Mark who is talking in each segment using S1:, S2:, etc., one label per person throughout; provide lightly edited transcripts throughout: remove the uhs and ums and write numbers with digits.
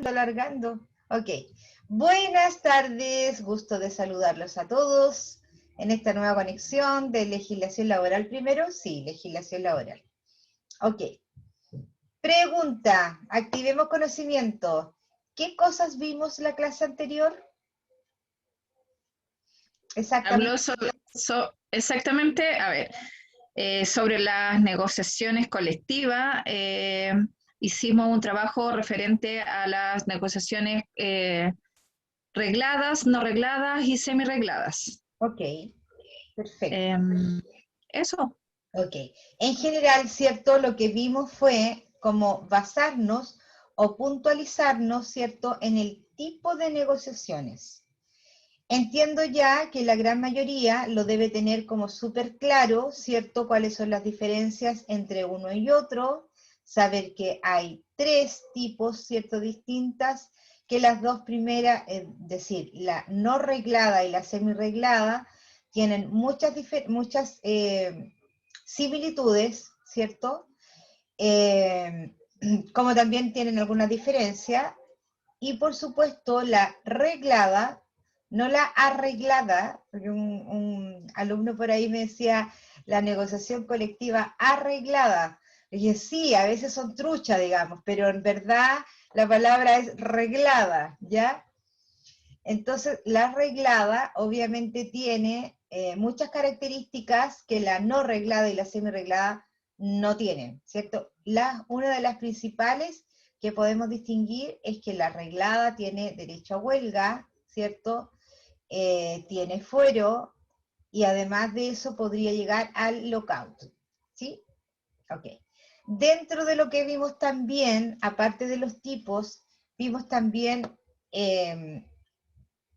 S1: alargando. Ok. Buenas tardes, gusto de saludarlos a todos en esta nueva conexión de legislación laboral primero. Sí, legislación laboral. Ok. Pregunta, activemos conocimiento. ¿Qué cosas vimos la clase anterior?
S2: Habló
S1: Exactamente.
S2: exactamente, a ver, sobre las negociaciones colectivas. Hicimos un trabajo referente a las negociaciones regladas, no regladas y semi-regladas.
S1: Ok, perfecto.
S2: Eso.
S1: Ok. En general, ¿cierto? Lo que vimos fue como basarnos o puntualizarnos, ¿cierto? En el tipo de negociaciones. Entiendo ya que la gran mayoría lo debe tener como súper claro, ¿cierto? Cuáles son las diferencias entre uno y otro, saber que hay 3 tipos, ¿cierto? Distintas, que las dos primeras, es decir, la no reglada y la semi-reglada, tienen muchas similitudes, ¿cierto? Como también tienen alguna diferencia, y por supuesto la reglada, no la arreglada, porque un alumno por ahí me decía la negociación colectiva arreglada. Le dije, sí, a veces son truchas, digamos, pero en verdad la palabra es reglada, ¿ya? Entonces, la reglada obviamente tiene muchas características que la no reglada y la semi-reglada no tienen, ¿cierto? Una de las principales que podemos distinguir es que la reglada tiene derecho a huelga, ¿cierto? Tiene fuero y además de eso podría llegar al lockout, ¿sí? Ok. Dentro de lo que vimos también, aparte de los tipos, vimos también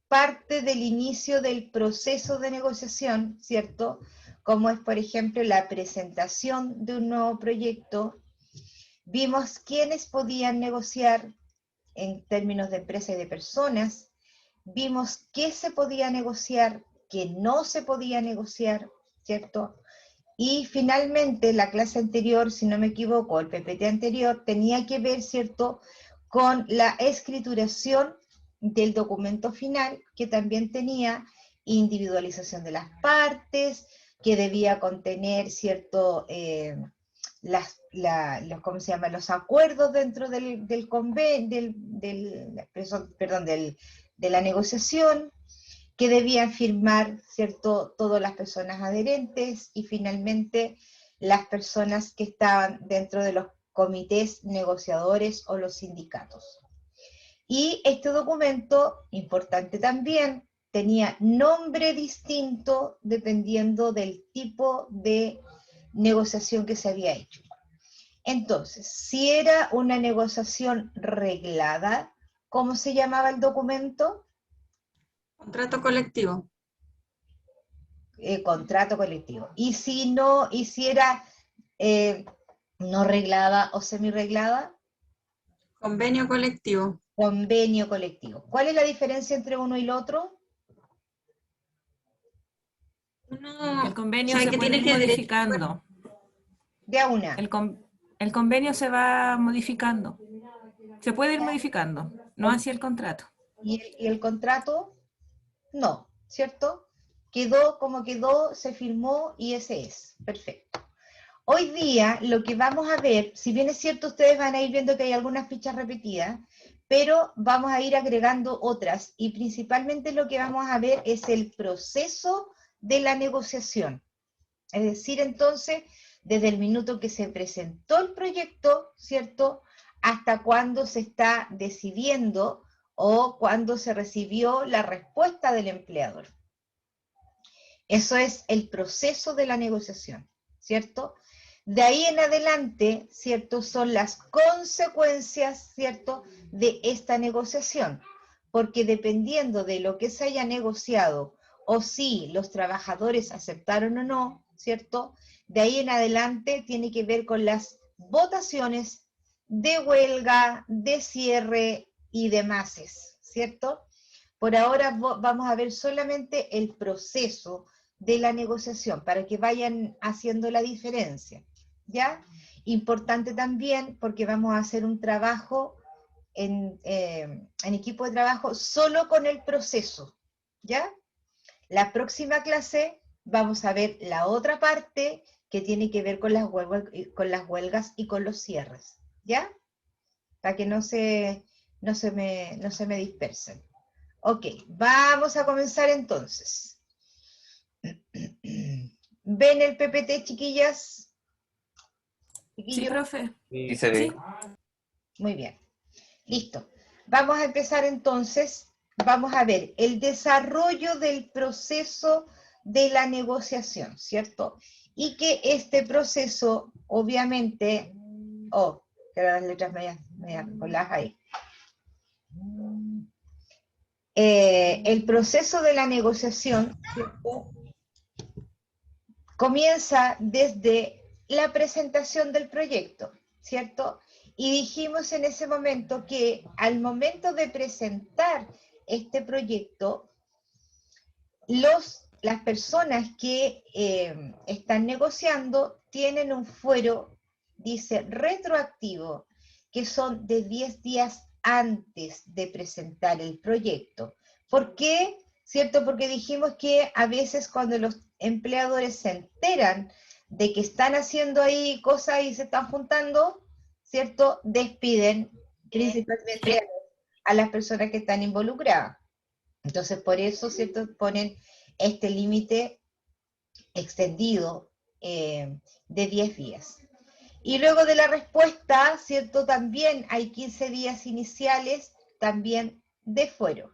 S1: parte del inicio del proceso de negociación, ¿cierto? Como es, por ejemplo, la presentación de un nuevo proyecto. Vimos quiénes podían negociar en términos de empresa y de personas. Vimos qué se podía negociar, qué no se podía negociar, ¿cierto? Y finalmente, la clase anterior, si no me equivoco, el PPT anterior, tenía que ver, ¿cierto?, con la escrituración del documento final, que también tenía individualización de las partes, que debía contener, ¿cierto?, ¿cómo se llama?, los acuerdos dentro del convenio, de la negociación, que debían firmar, ¿cierto?, todas las personas adherentes y finalmente las personas que estaban dentro de los comités negociadores o los sindicatos. Y este documento, importante también, tenía nombre distinto dependiendo del tipo de negociación que se había hecho. Entonces, si era una negociación reglada, ¿cómo se llamaba el documento?
S3: Contrato colectivo.
S1: Contrato colectivo. Y si era no reglada o semi-reglada,
S3: Convenio colectivo.
S1: convenio colectivo. ¿Cuál es la diferencia entre uno y el otro?
S3: Uno,
S4: El convenio
S3: sabe
S4: se
S3: que
S4: puede
S3: tiene
S4: ir
S3: que
S4: modificando.
S1: De a una.
S4: El convenio se va modificando. Se puede ir modificando, no así el contrato.
S1: Y el contrato, no, ¿cierto? Quedó como quedó, se firmó y ese es. Perfecto. Hoy día lo que vamos a ver, si bien es cierto, ustedes van a ir viendo que hay algunas fichas repetidas, pero vamos a ir agregando otras y principalmente lo que vamos a ver es el proceso de la negociación. Es decir, entonces, desde el minuto que se presentó el proyecto, ¿cierto?, hasta cuando se está decidiendo o cuando se recibió la respuesta del empleador. Eso es el proceso de la negociación, ¿cierto? De ahí en adelante, ¿cierto?, son las consecuencias, ¿cierto?, de esta negociación, porque dependiendo de lo que se haya negociado o si los trabajadores aceptaron o no, ¿cierto?, de ahí en adelante tiene que ver con las votaciones de huelga, de cierre y demás, ¿cierto? Por ahora vamos a ver solamente el proceso de la negociación para que vayan haciendo la diferencia, ¿ya? Importante también porque vamos a hacer un trabajo en equipo de trabajo solo con el proceso, ¿ya? La próxima clase vamos a ver la otra parte que tiene que ver con las huelgas y con los cierres, ¿ya? Para que no se me dispersen. Ok, vamos a comenzar entonces. ¿Ven el PPT, chiquillas?
S4: Sí,
S1: ¿Chiquillos?
S4: profe.
S5: Sí, se ve.
S4: Sí.
S1: Muy bien. Listo. Vamos a empezar entonces. Vamos a ver el desarrollo del proceso de la negociación, ¿cierto? Y que este proceso, obviamente, que eran las letras medias coladas ahí. El proceso de la negociación, ¿cierto? Comienza desde la presentación del proyecto, ¿cierto? Y dijimos en ese momento que al momento de presentar este proyecto, las personas que están negociando tienen un fuero, dice, retroactivo, que son de 10 días antes de presentar el proyecto. ¿Por qué? ¿Cierto? Porque dijimos que a veces cuando los empleadores se enteran de que están haciendo ahí cosas y se están juntando, ¿cierto? Despiden principalmente a las personas que están involucradas. Entonces, por eso, ¿cierto? Ponen este límite extendido de 10 días. Y luego de la respuesta, ¿cierto? También hay 15 días iniciales también de fuero.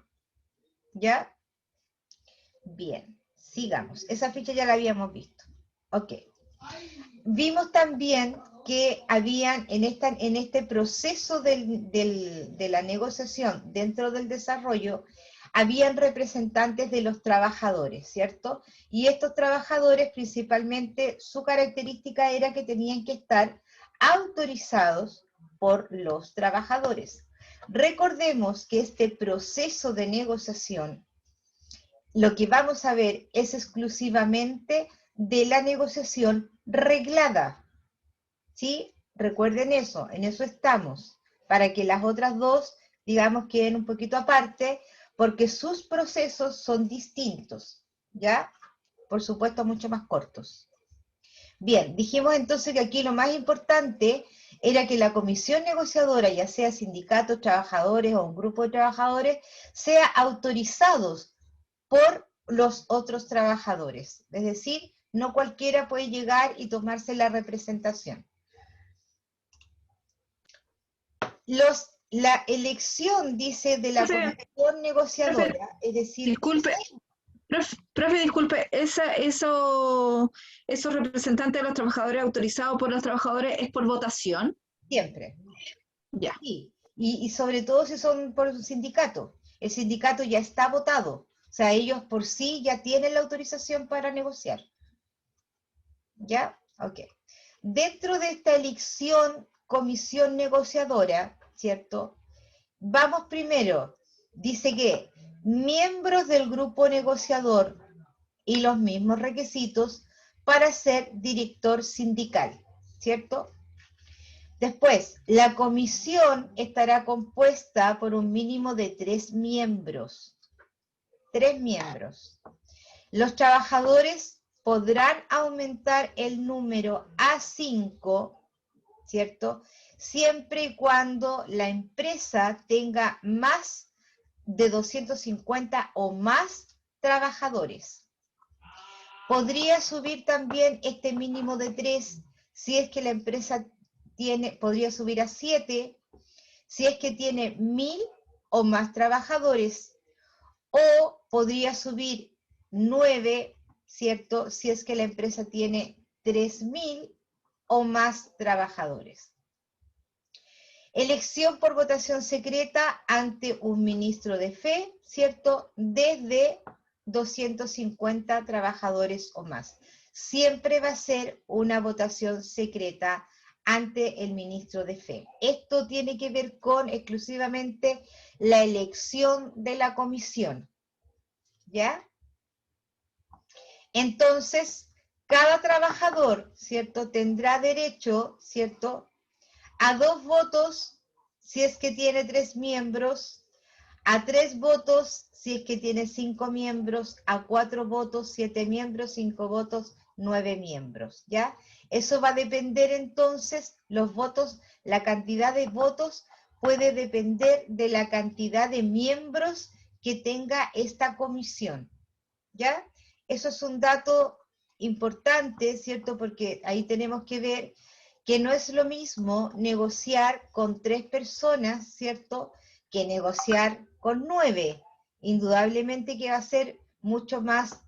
S1: ¿Ya? Bien, sigamos. Esa ficha ya la habíamos visto. Ok. Vimos también que habían en este proceso de la negociación dentro del desarrollo, habían representantes de los trabajadores, ¿cierto? Y estos trabajadores principalmente su característica era que tenían que estar autorizados por los trabajadores. Recordemos que este proceso de negociación, lo que vamos a ver es exclusivamente de la negociación reglada, ¿sí? Recuerden eso, en eso estamos, para que las otras dos, digamos, queden un poquito aparte, porque sus procesos son distintos, ¿ya? Por supuesto, mucho más cortos. Bien, dijimos entonces que aquí lo más importante era que la comisión negociadora, ya sea sindicatos, trabajadores o un grupo de trabajadores, sea autorizados por los otros trabajadores. Es decir, no cualquiera puede llegar y tomarse la representación. La elección, dice, de la comisión negociadora, es decir...
S2: Disculpe, profe, disculpe, esos representantes de los trabajadores autorizados por los trabajadores es por votación.
S1: Siempre.
S2: Ya.
S1: Sí. Y sobre todo si son por un sindicato. El sindicato ya está votado. O sea, ellos por sí ya tienen la autorización para negociar. ¿Ya? Ok. Dentro de esta elección, comisión negociadora, ¿cierto? Vamos primero, dice que miembros del grupo negociador y los mismos requisitos para ser director sindical, ¿cierto? Después, la comisión estará compuesta por un mínimo de 3 miembros. 3 miembros. Los trabajadores podrán aumentar el número a 5, ¿cierto? Siempre y cuando la empresa tenga más de 250 o más trabajadores. Podría subir también este mínimo de 3 si es que la empresa podría subir a 7 si es que tiene 1000 o más trabajadores, o podría subir 9, ¿cierto? Si es que la empresa tiene 3000 o más trabajadores. Elección por votación secreta ante un ministro de fe, ¿cierto? Desde 250 trabajadores o más. Siempre va a ser una votación secreta ante el ministro de fe. Esto tiene que ver con exclusivamente la elección de la comisión, ¿ya? Entonces, cada trabajador, ¿cierto? Tendrá derecho, ¿cierto?, a 2 votos si es que tiene 3 miembros, a 3 votos si es que tiene 5 miembros, a 4 votos, 7 miembros, 5 votos, 9 miembros, ¿ya? Eso va a depender entonces, los votos, la cantidad de votos puede depender de la cantidad de miembros que tenga esta comisión, ¿ya? Eso es un dato importante, ¿cierto? Porque ahí tenemos que ver que no es lo mismo negociar con 3 personas, ¿cierto?, que negociar con 9. Indudablemente que va a ser mucho más,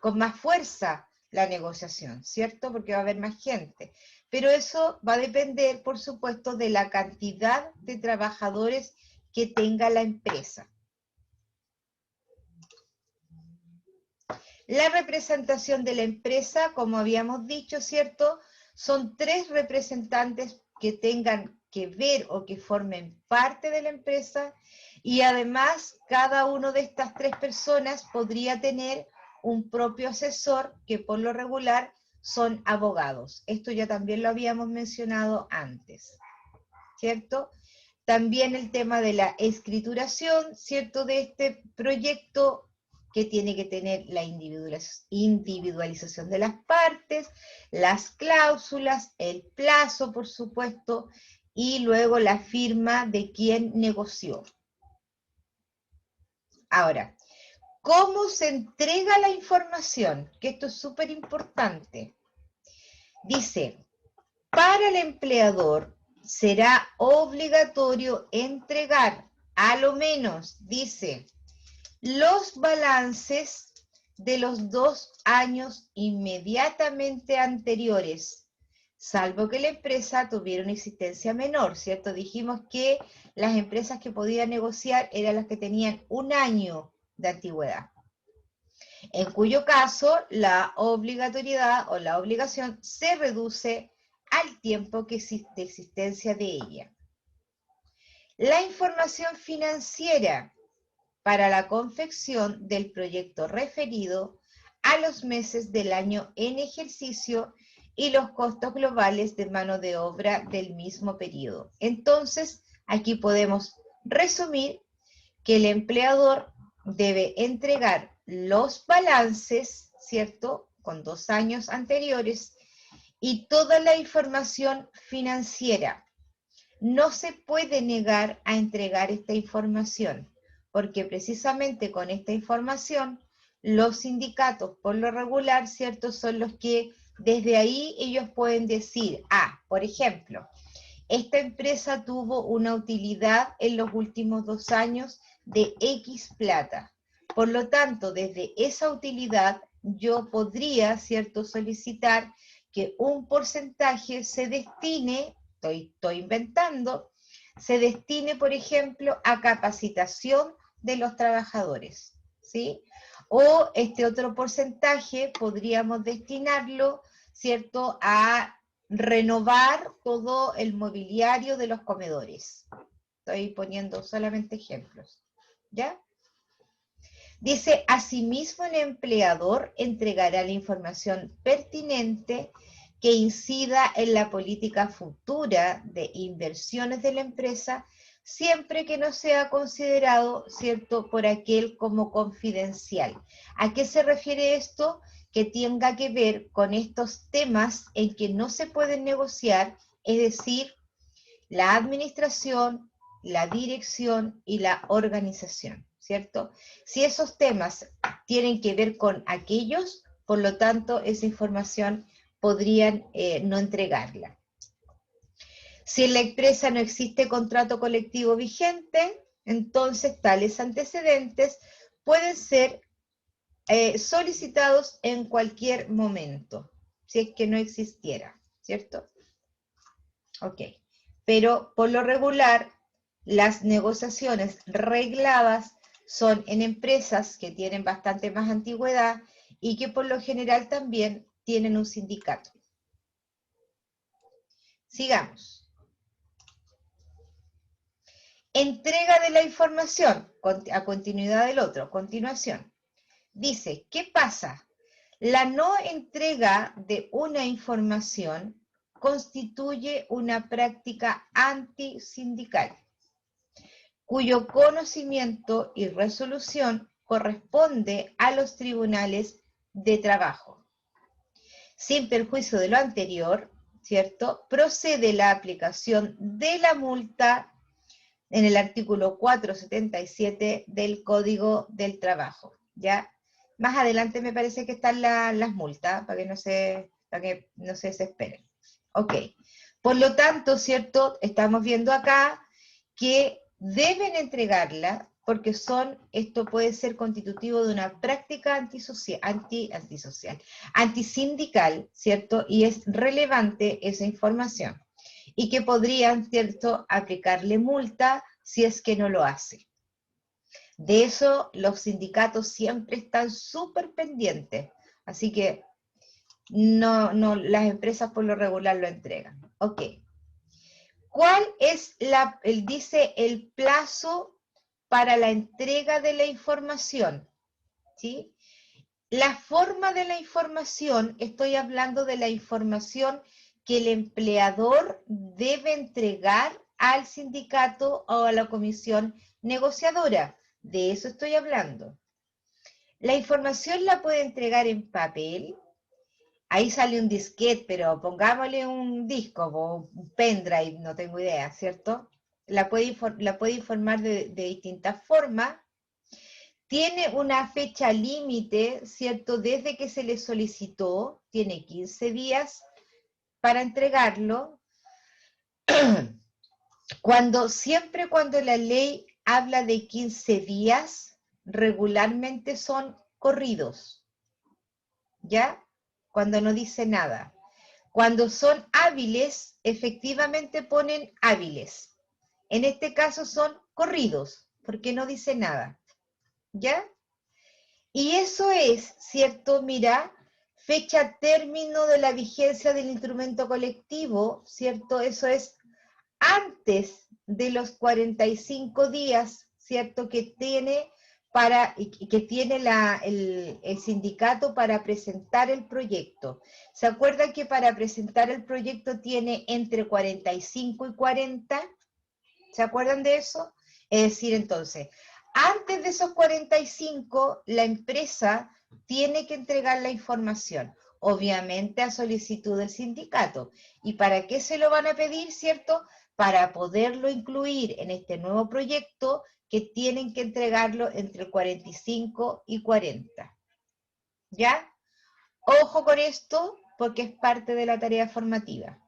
S1: con más fuerza la negociación, ¿cierto? Porque va a haber más gente. Pero eso va a depender, por supuesto, de la cantidad de trabajadores que tenga la empresa. La representación de la empresa, como habíamos dicho, ¿cierto?, son 3 representantes que tengan que ver o que formen parte de la empresa, y además cada una de estas 3 personas podría tener un propio asesor, que por lo regular son abogados. Esto ya también lo habíamos mencionado antes, ¿cierto? También el tema de la escrituración, ¿cierto?, de este proyecto, que tiene que tener la individualización de las partes, las cláusulas, el plazo, por supuesto, y luego la firma de quien negoció. Ahora, ¿cómo se entrega la información? Que esto es súper importante. Dice, para el empleador será obligatorio entregar, a lo menos, dice, los balances de los 2 años inmediatamente anteriores, salvo que la empresa tuviera una existencia menor, ¿cierto? Dijimos que las empresas que podían negociar eran las que tenían 1 año de antigüedad, en cuyo caso la obligatoriedad o la obligación se reduce al tiempo que existe existencia de ella. La información financiera para la confección del proyecto referido a los meses del año en ejercicio y los costos globales de mano de obra del mismo periodo. Entonces, aquí podemos resumir que el empleador debe entregar los balances, ¿cierto?, con 2 años anteriores, y toda la información financiera. No se puede negar a entregar esta información, porque precisamente con esta información los sindicatos, por lo regular, ¿cierto?, son los que desde ahí ellos pueden decir, por ejemplo, esta empresa tuvo una utilidad en los últimos 2 años de X plata. Por lo tanto, desde esa utilidad yo podría, ¿cierto?, solicitar que un porcentaje se destine, estoy inventando, se destine, por ejemplo, a capacitación de los trabajadores, ¿sí? O este otro porcentaje podríamos destinarlo, ¿cierto?, a renovar todo el mobiliario de los comedores. Estoy poniendo solamente ejemplos, ¿ya? Dice, asimismo el empleador entregará la información pertinente que incida en la política futura de inversiones de la empresa, siempre que no sea considerado, ¿cierto?, por aquel como confidencial. ¿A qué se refiere esto? Que tenga que ver con estos temas en que no se pueden negociar, es decir, la administración, la dirección y la organización, ¿cierto? Si esos temas tienen que ver con aquellos, por lo tanto, esa información podrían no entregarla. Si en la empresa no existe contrato colectivo vigente, entonces tales antecedentes pueden ser solicitados en cualquier momento, si es que no existiera, ¿cierto? Ok, pero por lo regular, las negociaciones regladas son en empresas que tienen bastante más antigüedad y que por lo general también tienen un sindicato. Sigamos. Entrega de la información, a continuidad del otro, continuación. Dice, ¿qué pasa? La no entrega de una información constituye una práctica antisindical, cuyo conocimiento y resolución corresponde a los tribunales de trabajo. Sin perjuicio de lo anterior, ¿cierto?, procede la aplicación de la multa en el artículo 477 del Código del Trabajo, ¿ya? Más adelante me parece que están las multas, para que no se desesperen. Ok. Por lo tanto, ¿cierto?, estamos viendo acá que deben entregarla porque esto puede ser constitutivo de una práctica antisindical, ¿cierto? Y es relevante esa información. Y que podrían, ¿cierto?, aplicarle multa si es que no lo hace. De eso los sindicatos siempre están súper pendientes. Así que las empresas por lo regular lo entregan. Ok. ¿Cuál es dice el plazo para la entrega de la información? ¿Sí? La forma de la información, estoy hablando de la información que el empleador debe entregar al sindicato o a la comisión negociadora. De eso estoy hablando. La información la puede entregar en papel. Ahí sale un disquete, pero pongámosle un disco o un pendrive, no tengo idea, ¿cierto? La puede informar de distintas formas. Tiene una fecha límite, ¿cierto? Desde que se le solicitó, tiene 15 días para entregarlo. Siempre cuando la ley habla de 15 días, regularmente son corridos, ¿ya? Cuando no dice nada. Cuando son hábiles, efectivamente ponen hábiles. En este caso son corridos, porque no dice nada. ¿Ya? Y eso es, ¿cierto? Mira, fecha término de la vigencia del instrumento colectivo, ¿cierto? Eso es antes de los 45 días, ¿cierto? Que tiene el sindicato para presentar el proyecto. ¿Se acuerdan que para presentar el proyecto tiene entre 45 y 40? ¿Se acuerdan de eso? Es decir, entonces, antes de esos 45, la empresa tiene que entregar la información, obviamente a solicitud del sindicato. ¿Y para qué se lo van a pedir, cierto? Para poderlo incluir en este nuevo proyecto que tienen que entregarlo entre 45 y 40. ¿Ya? Ojo con esto porque es parte de la tarea formativa.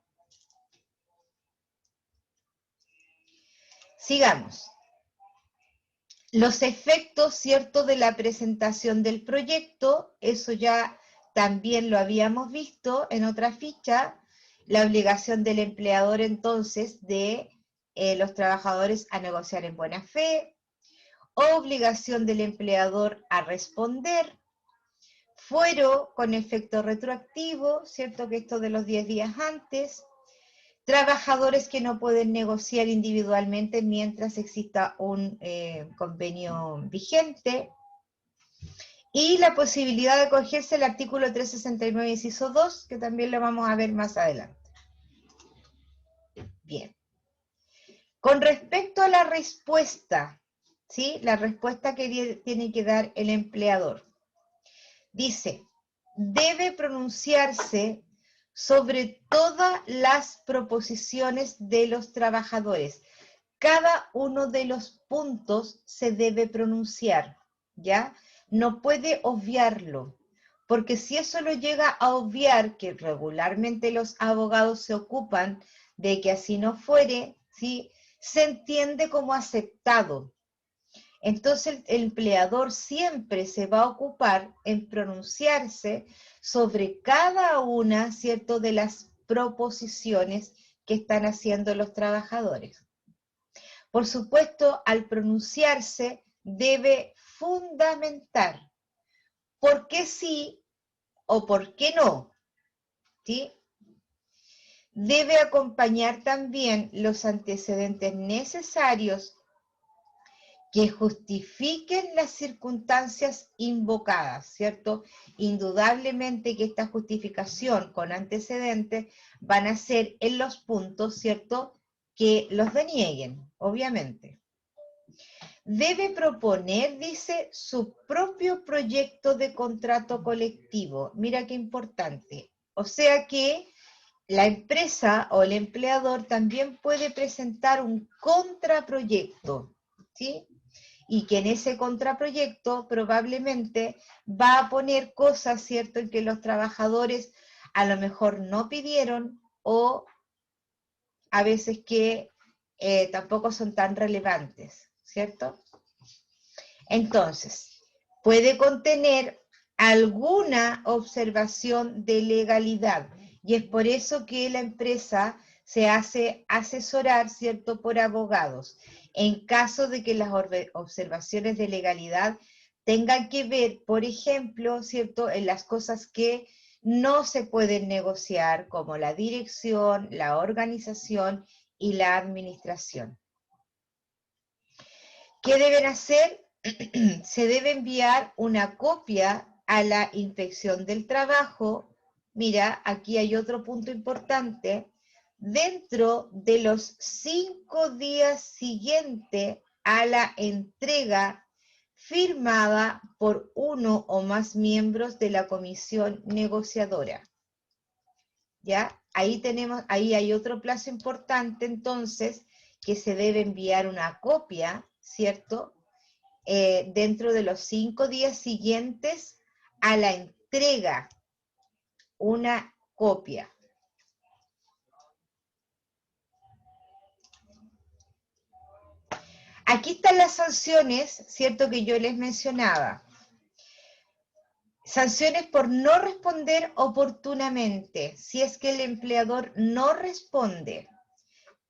S1: Sigamos. Los efectos, ¿cierto?, de la presentación del proyecto, eso ya también lo habíamos visto en otra ficha, la obligación del empleador entonces de los trabajadores a negociar en buena fe, obligación del empleador a responder, fuero con efecto retroactivo, ¿cierto?, que esto de los 10 días antes, trabajadores que no pueden negociar individualmente mientras exista un convenio vigente, y la posibilidad de acogerse al artículo 369, inciso 2, que también lo vamos a ver más adelante. Bien. Con respecto a la respuesta, ¿sí? La respuesta que tiene que dar el empleador. Dice, debe pronunciarse sobre todas las proposiciones de los trabajadores. Cada uno de los puntos se debe pronunciar, ¿ya? No puede obviarlo, porque si eso lo llega a obviar, que regularmente los abogados se ocupan de que así no fuere, ¿sí?, se entiende como aceptado. Entonces el empleador siempre se va a ocupar en pronunciarse sobre cada una, ¿cierto?, de las proposiciones que están haciendo los trabajadores. Por supuesto, al pronunciarse debe fundamentar por qué sí o por qué no, ¿sí? Debe acompañar también los antecedentes necesarios que justifiquen las circunstancias invocadas, ¿cierto? Indudablemente que esta justificación con antecedentes van a ser en los puntos, ¿cierto?, que los denieguen, obviamente. Debe proponer, dice, su propio proyecto de contrato colectivo. Mira qué importante. O sea que la empresa o el empleador también puede presentar un contraproyecto, ¿sí? Y que en ese contraproyecto probablemente va a poner cosas, ¿cierto?, en que los trabajadores a lo mejor no pidieron o a veces que tampoco son tan relevantes, ¿cierto? Entonces, puede contener alguna observación de legalidad y es por eso que la empresa se hace asesorar, ¿cierto?, por abogados. En caso de que las observaciones de legalidad tengan que ver, por ejemplo, ¿cierto?, en las cosas que no se pueden negociar, como la dirección, la organización y la administración. ¿Qué deben hacer? Se debe enviar una copia a la inspección del trabajo. Mira, aquí hay otro punto importante. Dentro de los 5 días siguientes a la entrega firmada por uno o más miembros de la comisión negociadora. ¿Ya? Ahí hay otro plazo importante, entonces, que se debe enviar una copia, ¿cierto?, dentro de los 5 días siguientes a la entrega, una copia. Aquí están las sanciones, ¿cierto?, que yo les mencionaba. Sanciones por no responder oportunamente. Si es que el empleador no responde,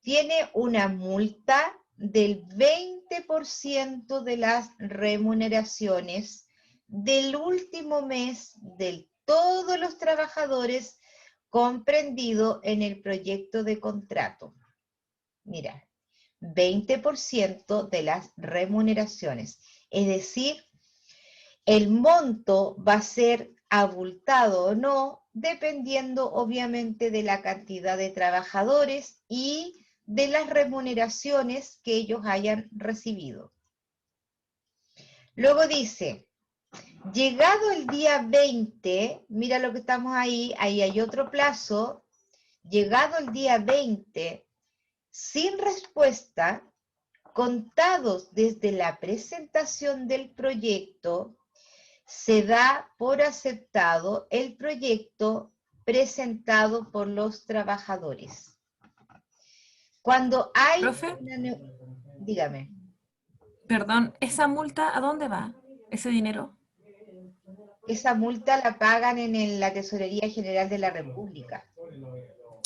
S1: tiene una multa del 20% de las remuneraciones del último mes de todos los trabajadores comprendido en el proyecto de contrato. Mira, 20% de las remuneraciones. Es decir, el monto va a ser abultado o no, dependiendo obviamente de la cantidad de trabajadores y de las remuneraciones que ellos hayan recibido. Luego dice, llegado el día 20, mira lo que estamos ahí hay otro plazo, llegado el día 20, sin respuesta, contados desde la presentación del proyecto, se da por aceptado el proyecto presentado por los trabajadores. Cuando hay...
S4: Profe,
S1: dígame.
S4: perdón, ¿esa multa a dónde va? ¿Ese dinero?
S1: Esa multa la pagan en la Tesorería General de la República.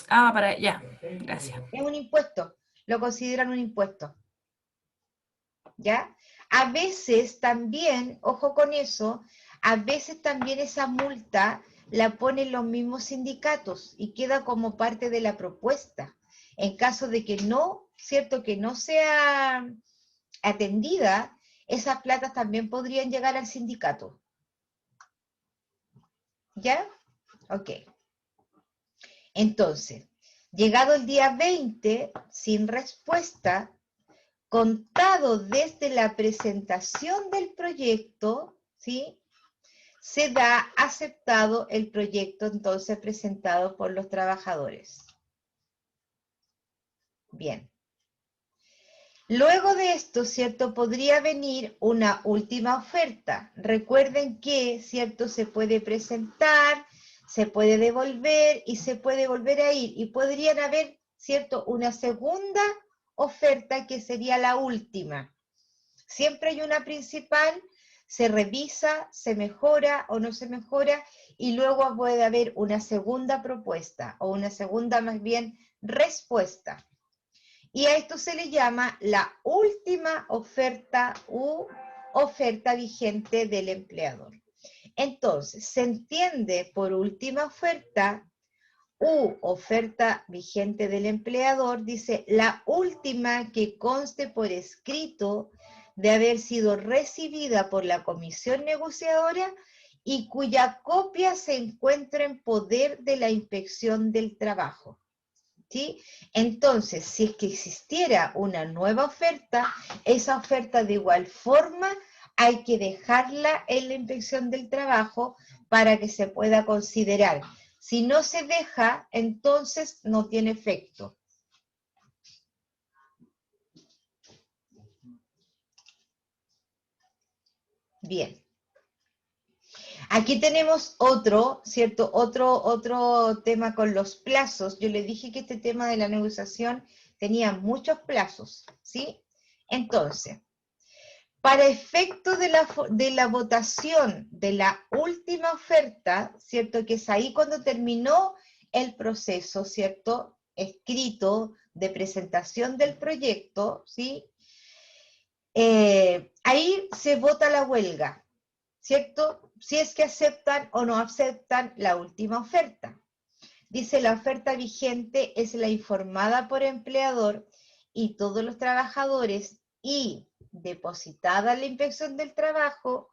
S4: Ah, para ya, gracias.
S1: Es un impuesto, lo consideran un impuesto. ¿Ya? A veces también, ojo con eso, a veces también esa multa la ponen los mismos sindicatos y queda como parte de la propuesta. En caso de que no, ¿cierto?, que no sea atendida, esas platas también podrían llegar al sindicato. ¿Ya? Ok. Entonces, llegado el día 20, sin respuesta, contado desde la presentación del proyecto, ¿sí?, se da aceptado el proyecto entonces presentado por los trabajadores. Bien. Luego de esto, ¿cierto?, podría venir una última oferta. Recuerden que, ¿cierto?, se puede presentar, se puede devolver y se puede volver a ir. Y podrían haber, ¿cierto?, una segunda oferta que sería la última. Siempre hay una principal, se revisa, se mejora o no se mejora y luego puede haber una segunda propuesta o una segunda más bien respuesta. Y a esto se le llama la última oferta u oferta vigente del empleador. Entonces, se entiende por última oferta u oferta vigente del empleador, dice, la última que conste por escrito de haber sido recibida por la comisión negociadora y cuya copia se encuentra en poder de la Inspección del Trabajo. ¿Sí? Entonces, si es que existiera una nueva oferta, esa oferta de igual forma hay que dejarla en la Inspección del Trabajo para que se pueda considerar. Si no se deja, entonces no tiene efecto. Bien. Aquí tenemos otro, ¿cierto? Otro tema con los plazos. Yo le dije que este tema de la negociación tenía muchos plazos, ¿sí? Entonces, para efecto de la votación de la última oferta, ¿cierto? Que es ahí cuando terminó el proceso, ¿cierto? Escrito de presentación del proyecto, ¿sí? Ahí se vota la huelga, ¿cierto? Si es que aceptan o no aceptan la última oferta. Dice, la oferta vigente es la informada por empleador y todos los trabajadores y depositada en la Inspección del Trabajo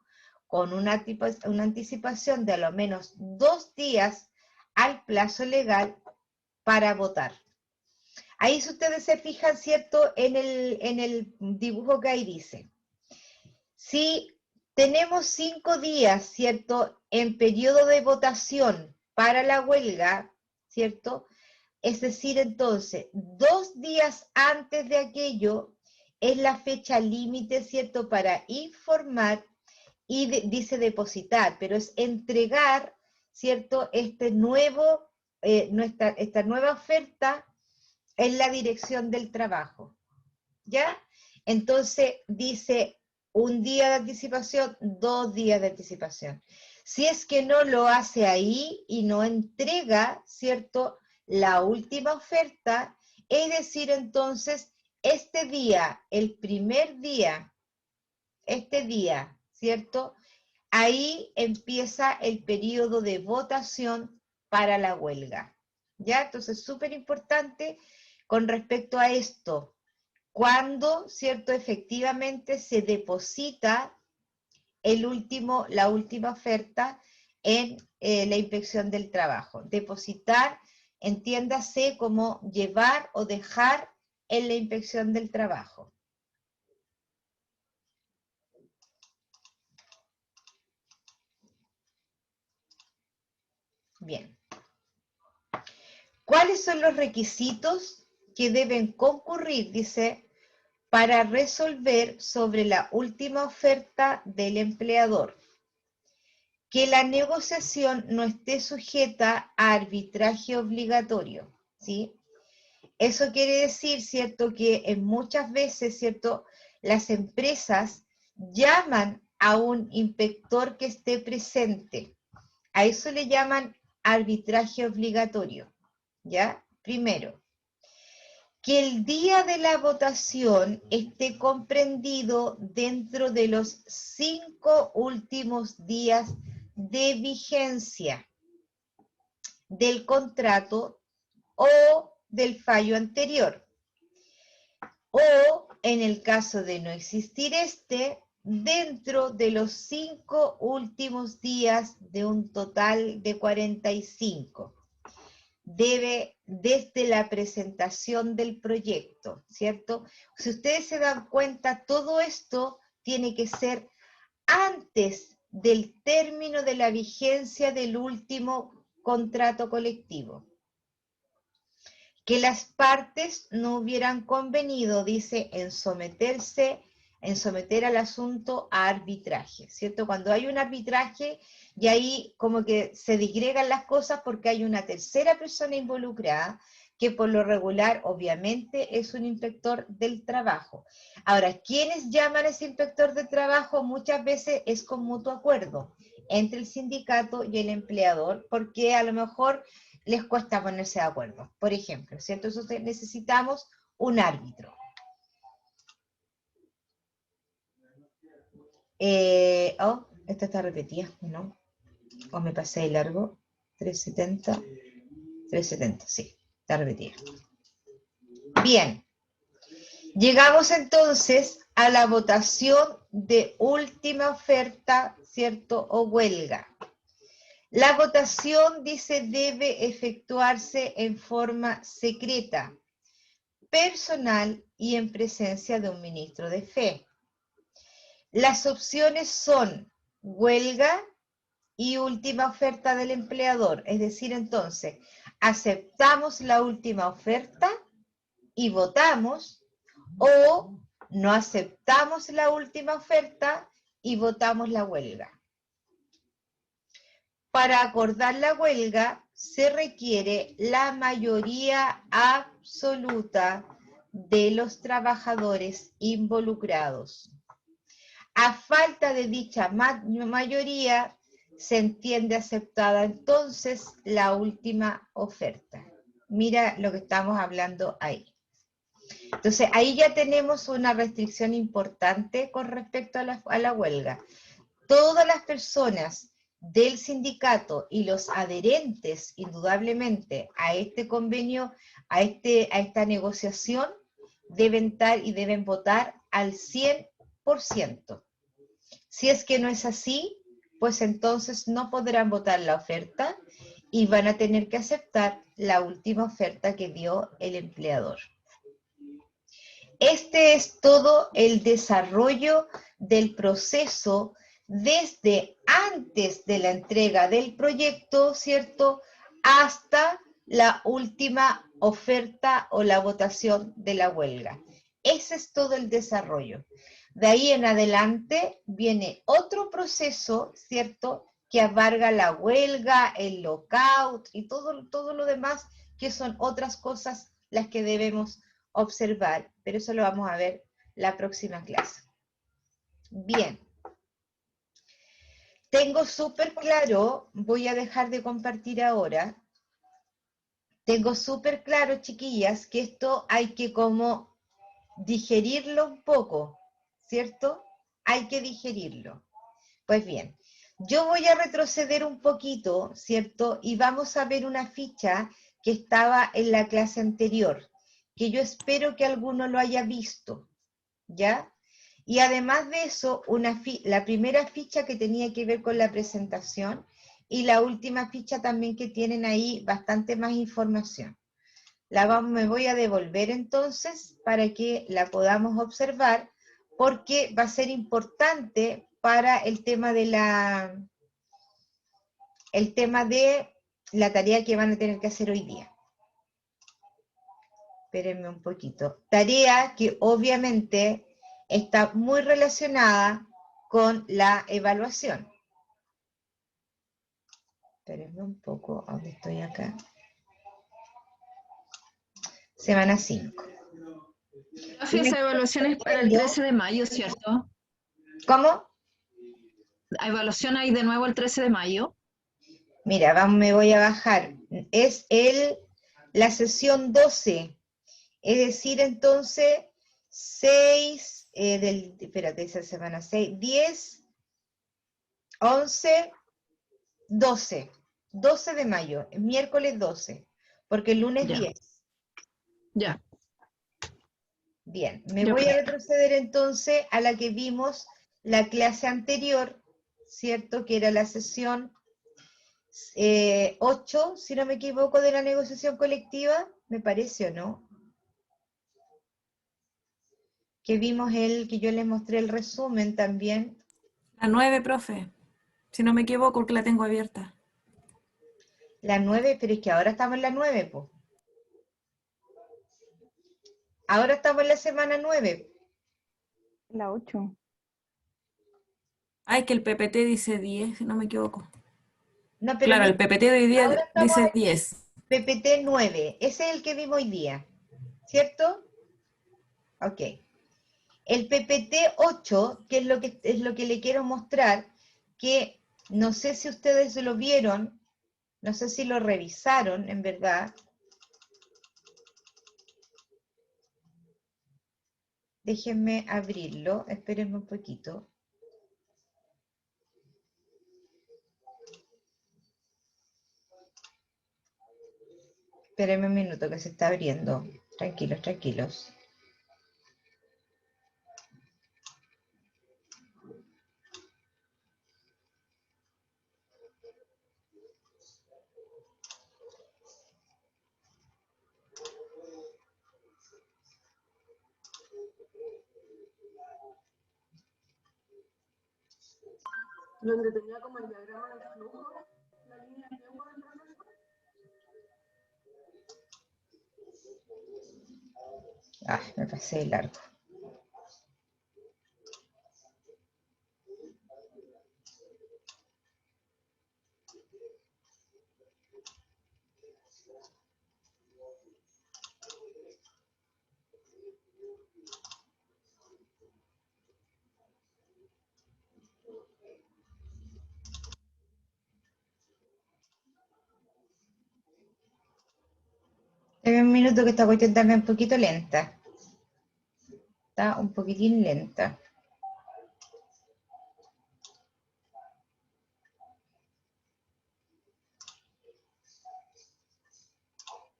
S1: con una anticipación de a lo menos 2 días al plazo legal para votar. Ahí si ustedes se fijan, ¿cierto? En el dibujo que ahí dice. Si tenemos 5 días, ¿cierto? En periodo de votación para la huelga, ¿cierto? Es decir, entonces, 2 días antes de aquello es la fecha límite, ¿cierto? Para informar y dice depositar, pero es entregar, ¿cierto? Esta nueva oferta en la Dirección del Trabajo, ¿ya? Entonces dice 1 día de anticipación, 2 días de anticipación. Si es que no lo hace ahí y no entrega, ¿cierto?, la última oferta, es decir, entonces, este día, el primer día, este día, ¿cierto?, ahí empieza el periodo de votación para la huelga, ¿ya? Entonces, súper importante con respecto a esto, cuando, ¿cierto?, efectivamente se deposita la última oferta en la Inspección del Trabajo. Depositar, entiéndase como llevar o dejar en la Inspección del Trabajo. Bien. ¿Cuáles son los requisitos que deben concurrir, dice, para resolver sobre la última oferta del empleador? Que la negociación no esté sujeta a arbitraje obligatorio, ¿sí? Eso quiere decir, ¿cierto?, que en muchas veces, ¿cierto?, las empresas llaman a un inspector que esté presente. A eso le llaman arbitraje obligatorio, ¿ya? Primero, que el día de la votación esté comprendido dentro de los 5 últimos días de vigencia del contrato o del fallo anterior. O, en el caso de no existir dentro de los 5 últimos días de un total de 45. Debe desde la presentación del proyecto, ¿cierto? Si ustedes se dan cuenta, todo esto tiene que ser antes del término de la vigencia del último contrato colectivo. Que las partes no hubieran convenido, dice, en someter al asunto a arbitraje, ¿cierto? Cuando hay un arbitraje, y ahí como que se disgregan las cosas porque hay una tercera persona involucrada, que por lo regular, obviamente, es un inspector del trabajo. Ahora, ¿quiénes llaman a ese inspector del trabajo? Muchas veces es con mutuo acuerdo entre el sindicato y el empleador, porque a lo mejor les cuesta ponerse de acuerdo, por ejemplo, ¿cierto? Entonces necesitamos un árbitro. Esta está repetida, ¿no? O me pasé de largo. 370, sí, está repetida. Bien. Llegamos entonces a la votación de última oferta, ¿cierto? O huelga. La votación, dice, debe efectuarse en forma secreta, personal y en presencia de un ministro de fe. Las opciones son huelga y última oferta del empleador. Es decir, entonces, aceptamos la última oferta y votamos, o no aceptamos la última oferta y votamos la huelga. Para acordar la huelga se requiere la mayoría absoluta de los trabajadores involucrados. A falta de dicha mayoría, se entiende aceptada entonces la última oferta. Mira lo que estamos hablando ahí. Entonces, ahí ya tenemos una restricción importante con respecto a la huelga. Todas las personas del sindicato y los adherentes, indudablemente, a este convenio, a esta negociación, deben estar y deben votar al 100%. Si es que no es así, pues entonces no podrán votar la oferta y van a tener que aceptar la última oferta que dio el empleador. Este es todo el desarrollo del proceso desde antes de la entrega del proyecto, ¿cierto?, hasta la última oferta o la votación de la huelga. Ese es todo el desarrollo. De ahí en adelante viene otro proceso, ¿cierto?, que abarca la huelga, el lockout y todo lo demás, que son otras cosas las que debemos observar, pero eso lo vamos a ver la próxima clase. Bien. Tengo súper claro, voy a dejar de compartir ahora, tengo súper claro, chiquillas, que esto hay que como digerirlo un poco, ¿cierto? Hay que digerirlo. Pues bien, yo voy a retroceder un poquito, ¿cierto? Y vamos a ver una ficha que estaba en la clase anterior, que yo espero que alguno lo haya visto, ¿ya? Y además de eso, la primera ficha que tenía que ver con la presentación y la última ficha también que tienen ahí bastante más información. Me voy a devolver entonces para que la podamos observar, porque va a ser importante para el tema de la tarea que van a tener que hacer hoy día. Espérenme un poquito. Tarea que obviamente está muy relacionada con la evaluación. Espérenme un poco, ¿dónde estoy acá? Semana 5.
S2: Esa evaluación es para el 13 de mayo, ¿cierto?
S1: ¿Cómo?
S2: ¿La evaluación hay de nuevo el 13 de mayo?
S1: Mira, me voy a bajar. Es la sesión 12. Es decir, entonces, 6, espérate, esa semana 6, 10, 11, 12. 12 de mayo, miércoles 12, porque el lunes
S2: Ya.
S1: 10.
S2: Ya.
S1: Bien, me voy a retroceder entonces a la que vimos la clase anterior, ¿cierto? Que era la sesión 8, si no me equivoco, de la negociación colectiva, me parece, ¿o no? Que vimos que yo les mostré el resumen también.
S4: La 9, profe. Si no me equivoco, porque la tengo abierta.
S1: La 9, pero es que ahora estamos en la 9, pues. Ahora estamos en la semana 9.
S5: La 8.
S4: Ay, que el PPT dice 10, si no me equivoco.
S1: No, pero
S4: Claro, el
S1: mira,
S4: PPT de hoy día
S1: ahora estamos
S4: dice
S1: en
S4: 10.
S1: PPT 9. Ese es el que vimos hoy día, ¿cierto? Ok. El PPT 8, que es lo que le quiero mostrar, que no sé si ustedes lo vieron, no sé si lo revisaron, en verdad. Déjenme abrirlo, espérenme un poquito. Espérenme un minuto que se está abriendo. Tranquilos, tranquilos.
S6: Donde tenía como el diagrama del flujo, la línea de tiempo del proceso.
S1: Ah, me pasé de largo. Dame un minuto que esta cuestión también un poquito lenta. Está un poquitín lenta.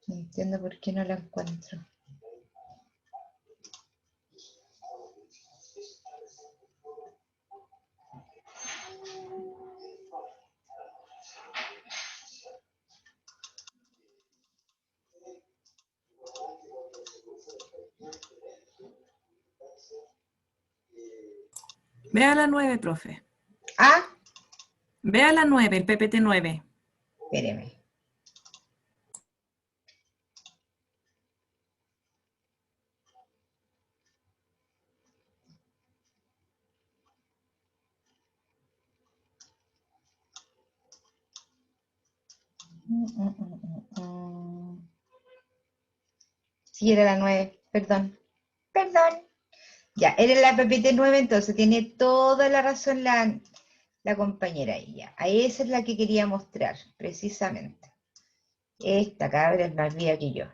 S1: No entiendo por qué no la encuentro.
S4: Vea la 9, profe.
S1: Ah,
S4: Vea la 9, el PPT 9.
S1: espéreme. Sí, era la 9, perdón. Perdón. Ya, era la PPT 9, entonces tiene toda la razón la compañera ahí. Ya. Ahí esa es la que quería mostrar, precisamente. Esta cabra es más viva que yo.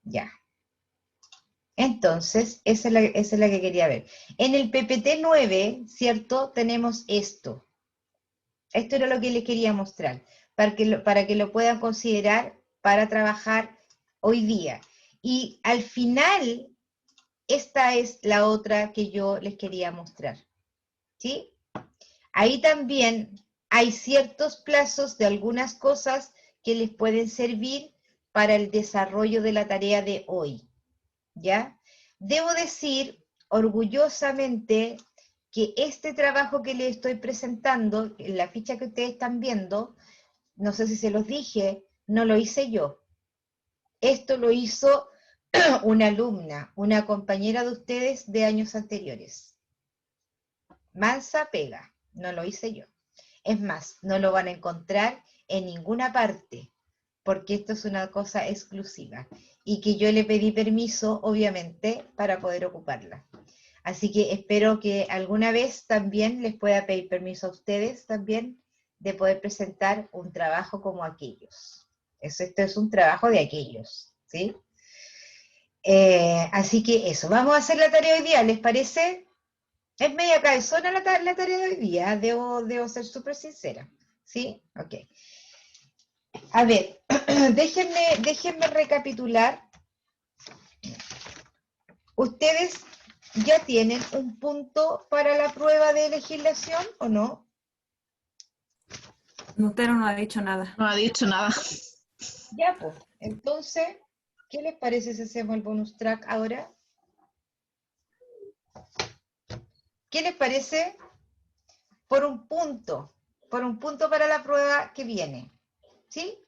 S1: Ya. Entonces, esa es la que quería ver. En el PPT 9, ¿cierto? Tenemos esto. Esto era lo que les quería mostrar, para que lo puedan considerar para trabajar hoy día. Y al final, esta es la otra que yo les quería mostrar. ¿Sí? Ahí también hay ciertos plazos de algunas cosas que les pueden servir para el desarrollo de la tarea de hoy. ¿Ya? Debo decir orgullosamente que este trabajo que les estoy presentando, en la ficha que ustedes están viendo, no sé si se los dije, no lo hice yo. Esto lo hizo una alumna, una compañera de ustedes de años anteriores. Mansa pega, no lo hice yo. Es más, no lo van a encontrar en ninguna parte, porque esto es una cosa exclusiva y que yo le pedí permiso, obviamente, para poder ocuparla. Así que espero que alguna vez también les pueda pedir permiso a ustedes también de poder presentar un trabajo como aquellos. Esto es un trabajo de aquellos, ¿sí? Así que eso, vamos a hacer la tarea hoy día, ¿les parece? Es media cabezona la tarea de hoy día, debo ser súper sincera, ¿sí? Ok. A ver, déjenme recapitular. ¿Ustedes ya tienen un punto para la prueba de legislación o no?
S4: Usted no ha dicho nada.
S2: No ha dicho nada.
S1: Ya, pues. Entonces, ¿qué les parece si hacemos el bonus track ahora? ¿Qué les parece? Por un punto para la prueba que viene. ¿Sí?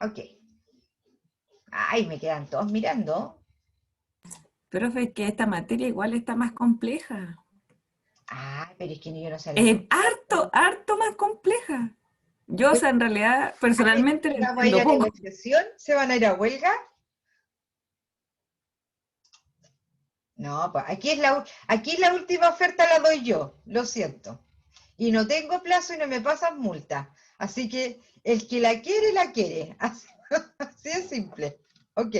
S1: Ok. Ay, me quedan todos mirando.
S4: Profe, es que esta materia igual está más compleja.
S1: Ah, pero es que yo no sé
S4: Es harto más compleja. Yo, o sea, en realidad, personalmente la
S1: ¿Vamos a ir
S4: entiendo
S1: a
S4: poco.
S1: negociación? ¿Se van a ir a huelga? No, pues aquí es la última oferta la doy yo, lo siento. Y no tengo plazo y no me pasan multa. Así que el que la quiere, la quiere. Así de simple. Ok.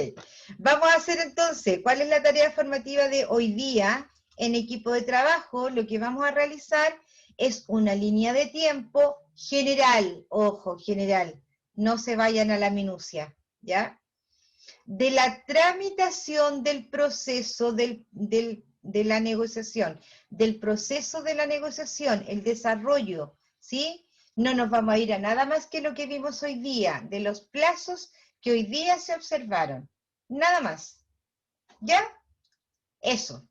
S1: Vamos a hacer entonces, ¿cuál es la tarea formativa de hoy día en equipo de trabajo? Lo que vamos a realizar es una línea de tiempo general. Ojo, general. No se vayan a la minucia, ¿ya? De la tramitación del proceso de la negociación, del proceso de la negociación, el desarrollo, ¿sí? No nos vamos a ir a nada más que lo que vimos hoy día, de los plazos que hoy día se observaron. Nada más. ¿Ya? Eso.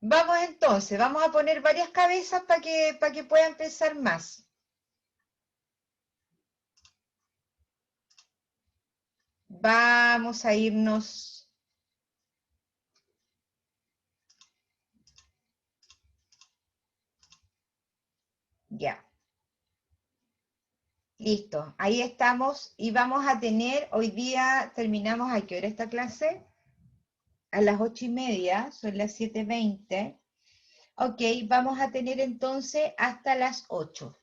S1: Vamos entonces, vamos a poner varias cabezas para que puedan pensar más. Vamos a irnos. Ya. Listo, ahí estamos y vamos a tener, hoy día terminamos, ¿a qué hora esta clase? A las 8:30, son las 7:20. Ok, vamos a tener entonces hasta las 8.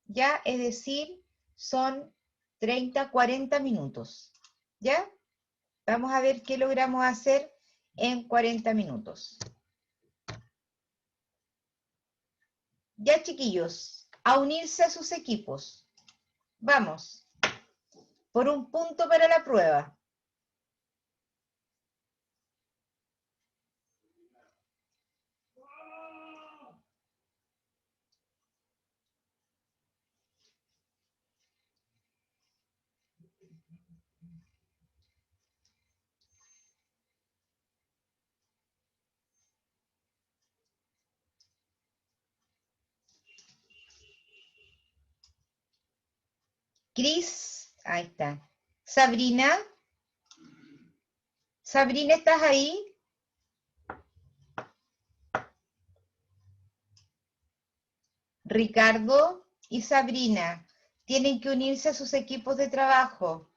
S1: ¿Ya? Es decir, son 30, 40 minutos. ¿Ya? Vamos a ver qué logramos hacer en 40 minutos. Ya, chiquillos, a unirse a sus equipos. Vamos, por un punto para la prueba. Cris, ahí está. Sabrina. Sabrina, ¿estás ahí? Ricardo y Sabrina tienen que unirse a sus equipos de trabajo.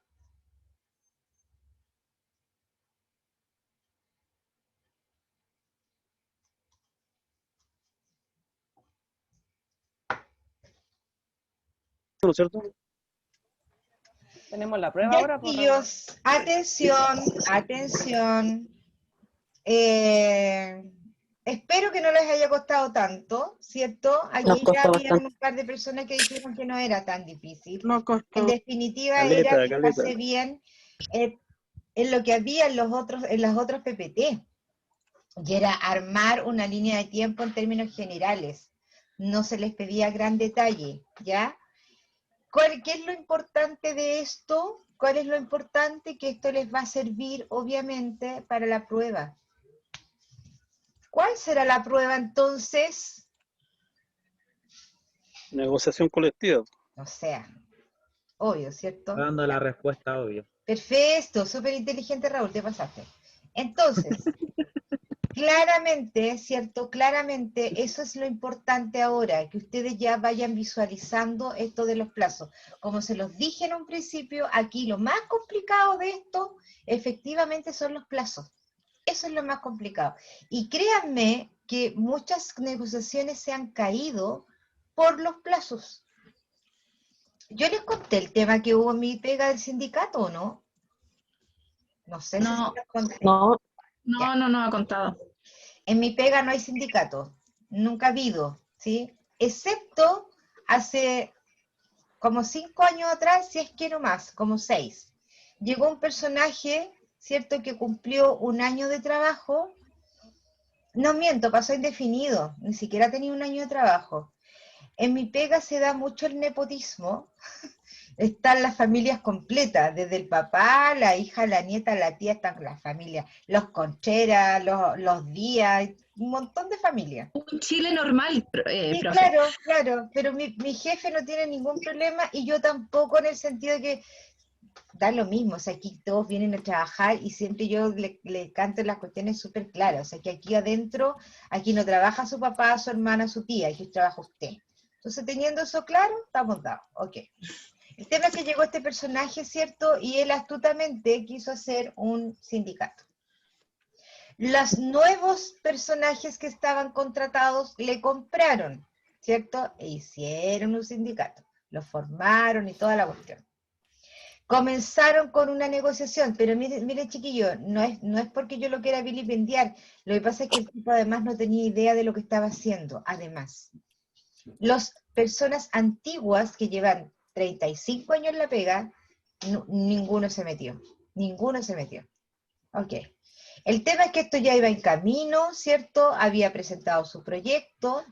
S7: ¿No es cierto?
S5: Tenemos la prueba
S1: Ya,
S5: ahora.
S1: chiquillos, atención, atención. Espero que no les haya costado tanto, ¿cierto?
S8: Nos
S1: Aquí ya
S8: costó
S1: había
S8: bastante.
S1: un par de personas que dijeron que no era tan difícil.
S3: No
S1: En
S3: costó.
S1: definitiva,
S7: Caleta,
S1: era
S7: caleta.
S1: fijarse bien en lo que había en las otros PPT, y era armar una línea de tiempo en términos generales. No se les pedía gran detalle, ¿ya? ¿Qué es lo importante de esto? ¿Cuál es lo importante? Que esto les va a servir, obviamente, para la prueba. ¿Cuál será la prueba entonces?
S7: Negociación colectiva.
S1: O sea, obvio, ¿cierto?
S9: Dando la respuesta obvia.
S1: Perfecto, súper inteligente, Raúl, te pasaste. Entonces, claramente, ¿cierto? Claramente, eso es lo importante ahora, que ustedes ya vayan visualizando esto de los plazos. Como se los dije en un principio, aquí lo más complicado de esto, efectivamente, son los plazos. Eso es lo más complicado. Y créanme que muchas negociaciones se han caído por los plazos. Yo les conté el tema que hubo en mi pega del sindicato, ¿o no? No sé si se
S2: No,
S1: los conté.
S8: No,
S1: Ya.
S2: no ha contado.
S1: En mi pega no hay sindicato, nunca ha habido, ¿sí? Excepto hace como 5 años atrás, si es que no más, como 6. Llegó un personaje, ¿cierto?, que cumplió un año de trabajo. No miento, pasó indefinido, ni siquiera tenía un año de trabajo. En mi pega se da mucho el nepotismo. Están las familias completas, desde el papá, la hija, la nieta, la tía, están las familias, los Concheras, los Díaz, un montón de familias.
S2: Un Chile normal,
S1: Sí,
S2: profe.
S1: claro, claro, pero mi jefe no tiene ningún problema y yo tampoco, en el sentido de que da lo mismo, o sea, aquí todos vienen a trabajar y siempre yo le canto las cuestiones súper claras, o sea, que aquí adentro, aquí no trabaja su papá, su hermana, su tía, aquí trabaja usted. Entonces, teniendo eso claro, estamos dados, ok. El tema es que llegó este personaje, ¿cierto? Y él astutamente quiso hacer un sindicato. Los nuevos personajes que estaban contratados le compraron, ¿cierto? E hicieron un sindicato. Lo formaron y toda la cuestión. Comenzaron con una negociación, pero mire chiquillo, no es porque yo lo quiera vilipendiar, lo que pasa es que el tipo además no tenía idea de lo que estaba haciendo. Además, las personas antiguas que llevan 35 años en la pega, ninguno se metió. Ninguno se metió. Ok. El tema es que esto ya iba en camino, ¿cierto? Había presentado su proyecto,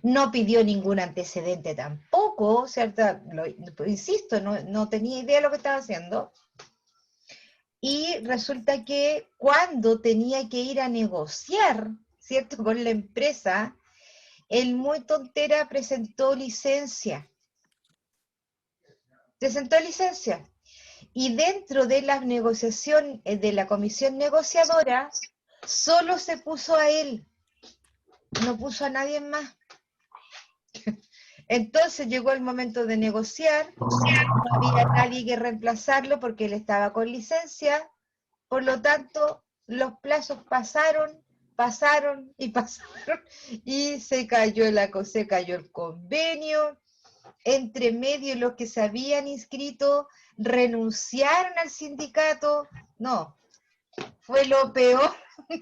S1: no pidió ningún antecedente tampoco, ¿cierto? Insisto, no tenía idea de lo que estaba haciendo. y resulta que cuando tenía que ir a negociar, ¿cierto?, con la empresa, el muy tontera presentó licencia. Presentó licencia. Y dentro de la negociación, de la comisión negociadora, solo se puso a él, no puso a nadie más. Entonces llegó el momento de negociar, no había nadie que reemplazarlo porque él estaba con licencia, por lo tanto, los plazos pasaron y se cayó el convenio. Entre medio los que se habían inscrito renunciaron al sindicato. No, fue lo peor,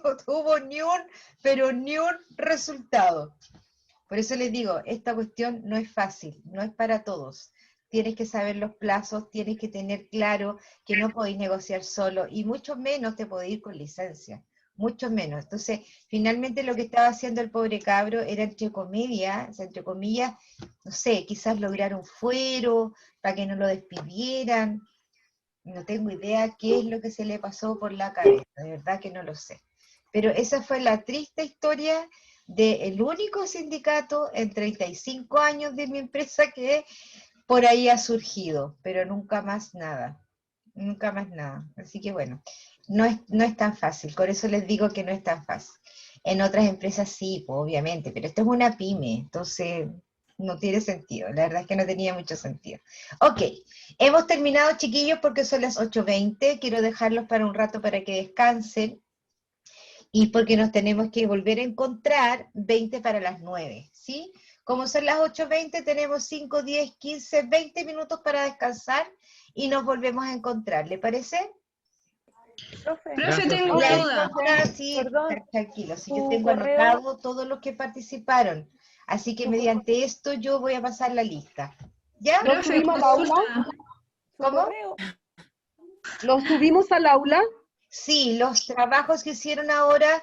S1: no tuvo ni un resultado. Por eso les digo, esta cuestión no es fácil, no es para todos. Tienes que saber los plazos, tienes que tener claro que no podéis negociar solo y mucho menos te podéis ir con licencia, mucho menos. Entonces, finalmente lo que estaba haciendo el pobre cabro era entre comillas, no sé, quizás lograr un fuero para que no lo despidieran. No tengo idea qué es lo que se le pasó por la cabeza, de verdad que no lo sé. Pero esa fue la triste historia del único sindicato en 35 años de mi empresa que por ahí ha surgido, pero nunca más nada, nunca más nada. Así que bueno, no es tan fácil, por eso les digo que no es tan fácil. En otras empresas sí, pues, obviamente, pero esto es una pyme, entonces no tiene sentido, la verdad es que no tenía mucho sentido. Ok, hemos terminado, chiquillos, porque son las 8:20, quiero dejarlos para un rato para que descansen, y porque nos tenemos que volver a encontrar 20 para las 9, ¿sí? Como son las 8:20, tenemos 5, 10, 15, 20 minutos para descansar y nos volvemos a encontrar, ¿le parece?
S5: Profe,
S2: Profe, tengo una
S1: Ya,
S2: duda.
S1: ahora sí,
S5: Perdón,
S1: tranquilo, si yo
S5: su
S1: tengo
S5: correo-
S1: anotado todos los que participaron, así que
S5: su-
S1: mediante esto yo voy a pasar la lista. ¿Ya?
S5: ¿Lo
S2: Profe,
S5: subimos al aula?
S2: consulta.
S5: Su
S1: ¿Cómo?
S5: correo.
S6: ¿Lo subimos al aula?
S1: Sí, los trabajos que hicieron ahora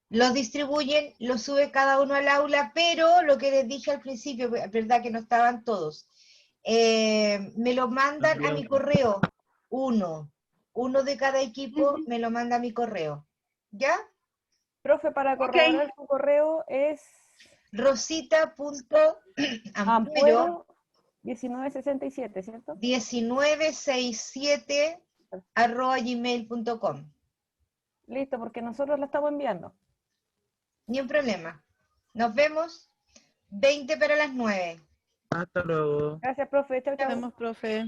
S1: los distribuyen, los sube cada uno al aula, pero lo que les dije al principio, es verdad que no estaban todos, me lo mandan a mi correo, uno de cada equipo me lo manda a mi correo, ¿ya?
S5: Profe, para corroborar su correo es
S1: Rosita.ampuero
S5: ampuero 1967, ¿cierto?
S1: 1967@gmail.com.
S5: Listo, porque nosotros la estamos enviando.
S1: Ni un problema. Nos vemos 20 para las 9.
S7: Hasta luego.
S5: Gracias, profe. Chao, chao.
S8: Nos vemos, profe.